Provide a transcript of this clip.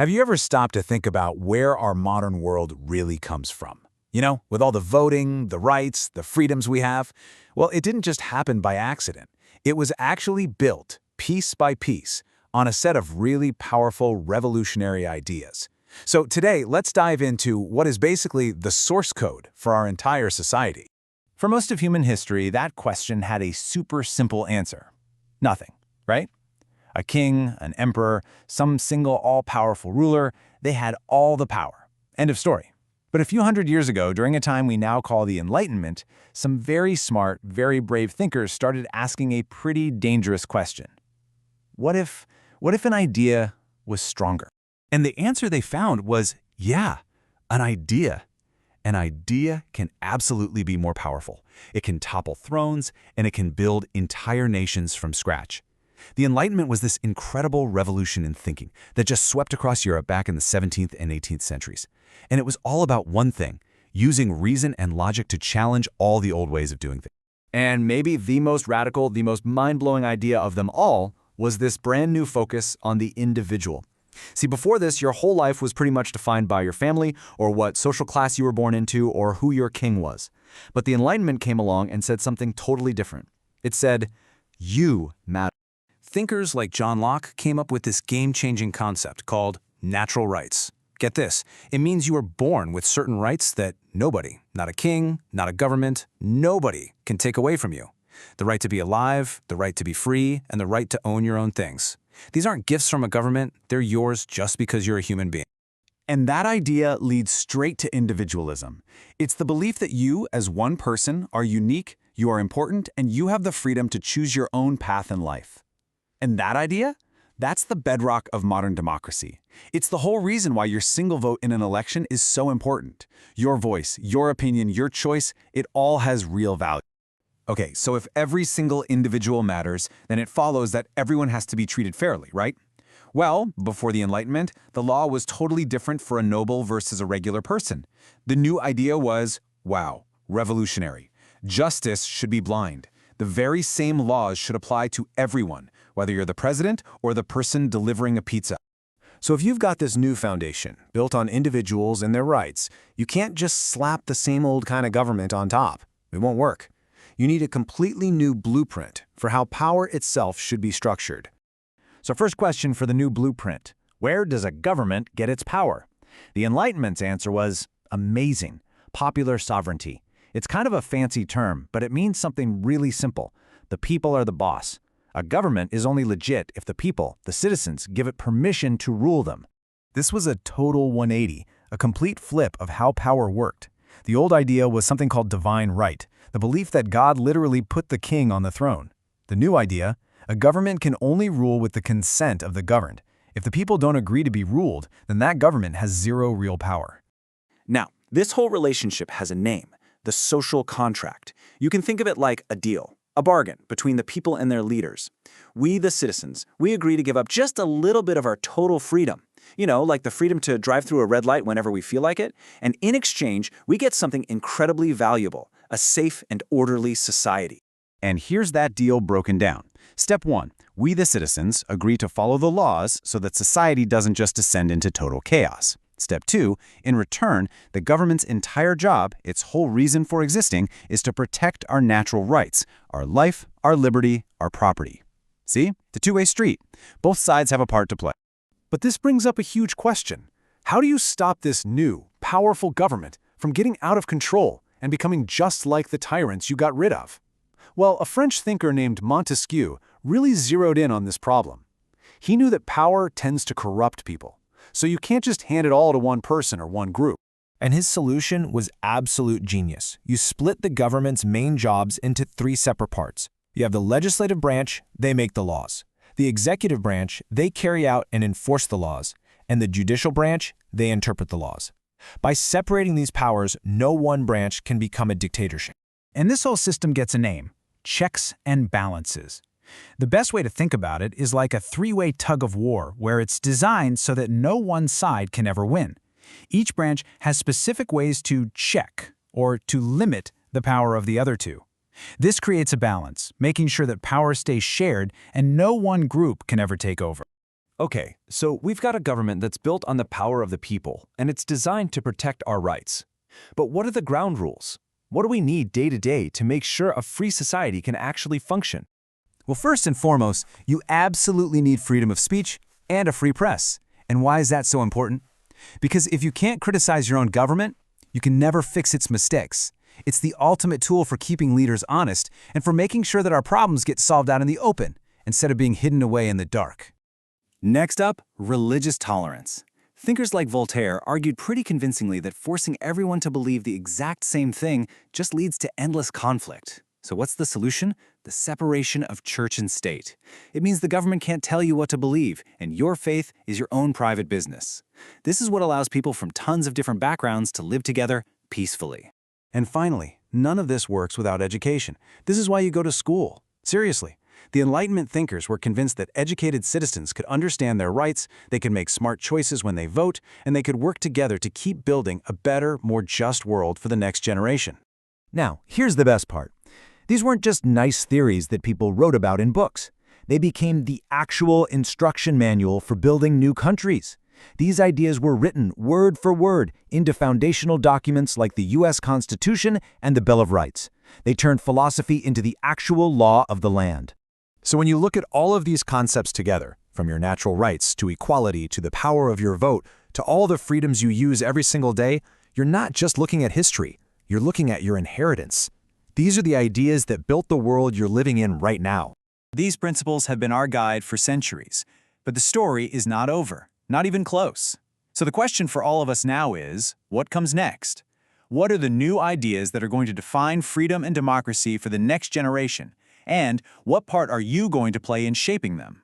Have you ever stopped to think about where our modern world really comes from? With all the voting, the rights, the freedoms we have? Well, it didn't just happen by accident. It was actually built, piece by piece, on a set of really powerful revolutionary ideas. So today, let's dive into what is basically the source code for our entire society. For most of human history, that question had a super simple answer. Nothing, right? A king, an emperor, some single all-powerful ruler, they had all the power. End of story. But a few hundred years ago, during a time we now call the Enlightenment, some very smart, very brave thinkers started asking a pretty dangerous question. What if an idea was stronger? And the answer they found was, yeah, an idea. An idea can absolutely be more powerful. It can topple thrones, and it can build entire nations from scratch. The Enlightenment was this incredible revolution in thinking that just swept across Europe back in the 17th and 18th centuries. And it was all about one thing, using reason and logic to challenge all the old ways of doing things. And maybe the most radical, the most mind-blowing idea of them all was this brand new focus on the individual. See, before this, your whole life was pretty much defined by your family or what social class you were born into or who your king was. But the Enlightenment came along and said something totally different. It said, you matter. Thinkers like John Locke came up with this game-changing concept called natural rights. Get this, it means you are born with certain rights that nobody, not a king, not a government, nobody can take away from you. The right to be alive, the right to be free, and the right to own your own things. These aren't gifts from a government, they're yours just because you're a human being. And that idea leads straight to individualism. It's the belief that you, as one person, are unique, you are important, and you have the freedom to choose your own path in life. And that idea? That's the bedrock of modern democracy. It's the whole reason why your single vote in an election is so important. Your voice, your opinion, your choice, it all has real value. Okay, so if every single individual matters, then it follows that everyone has to be treated fairly, right? Well, before the Enlightenment, the law was totally different for a noble versus a regular person. The new idea was, wow, revolutionary. Justice should be blind. The very same laws should apply to everyone, whether you're the president or the person delivering a pizza. So if you've got this new foundation, built on individuals and their rights, you can't just slap the same old kind of government on top. It won't work. You need a completely new blueprint for how power itself should be structured. So first question for the new blueprint. Where does a government get its power? The Enlightenment's answer was amazing. Popular sovereignty. It's kind of a fancy term, but it means something really simple. The people are the boss. A government is only legit if the people, the citizens, give it permission to rule them. This was a total 180, a complete flip of how power worked. The old idea was something called divine right, the belief that God literally put the king on the throne. The new idea, a government can only rule with the consent of the governed. If the people don't agree to be ruled, then that government has zero real power. Now, this whole relationship has a name, the social contract. You can think of it like a deal. A bargain between the people and their leaders. We, the citizens, we agree to give up just a little bit of our total freedom. Like the freedom to drive through a red light whenever we feel like it. And in exchange, we get something incredibly valuable, a safe and orderly society. And here's that deal broken down. Step 1. We, the citizens, agree to follow the laws so that society doesn't just descend into total chaos. Step 2, in return, the government's entire job, its whole reason for existing, is to protect our natural rights, our life, our liberty, our property. See? The two-way street. Both sides have a part to play. But this brings up a huge question. How do you stop this new, powerful government from getting out of control and becoming just like the tyrants you got rid of? Well, a French thinker named Montesquieu really zeroed in on this problem. He knew that power tends to corrupt people. So you can't just hand it all to one person or one group. And his solution was absolute genius. You split the government's main jobs into 3 separate parts. You have the legislative branch, they make the laws. The executive branch, they carry out and enforce the laws. And the judicial branch, they interpret the laws. By separating these powers, no one branch can become a dictatorship. And this whole system gets a name: checks and balances. The best way to think about it is like a 3-way tug of war where it's designed so that no one side can ever win. Each branch has specific ways to check or to limit the power of the other two. This creates a balance, making sure that power stays shared and no one group can ever take over. Okay, so we've got a government that's built on the power of the people, and it's designed to protect our rights. But what are the ground rules? What do we need day to day to make sure a free society can actually function? Well, first and foremost, you absolutely need freedom of speech and a free press. And why is that so important? Because if you can't criticize your own government, you can never fix its mistakes. It's the ultimate tool for keeping leaders honest and for making sure that our problems get solved out in the open instead of being hidden away in the dark. Next up, religious tolerance. Thinkers like Voltaire argued pretty convincingly that forcing everyone to believe the exact same thing just leads to endless conflict. So what's the solution? The separation of church and state. It means the government can't tell you what to believe, and your faith is your own private business. This is what allows people from tons of different backgrounds to live together peacefully. And finally, none of this works without education. This is why you go to school. Seriously. The Enlightenment thinkers were convinced that educated citizens could understand their rights, they could make smart choices when they vote, and they could work together to keep building a better, more just world for the next generation. Now, here's the best part. These weren't just nice theories that people wrote about in books. They became the actual instruction manual for building new countries. These ideas were written word for word into foundational documents like the U.S. Constitution and the Bill of Rights. They turned philosophy into the actual law of the land. So when you look at all of these concepts together, from your natural rights to equality to the power of your vote to all the freedoms you use every single day, you're not just looking at history, you're looking at your inheritance. These are the ideas that built the world you're living in right now. These principles have been our guide for centuries, but the story is not over, not even close. So the question for all of us now is, what comes next? What are the new ideas that are going to define freedom and democracy for the next generation? And what part are you going to play in shaping them?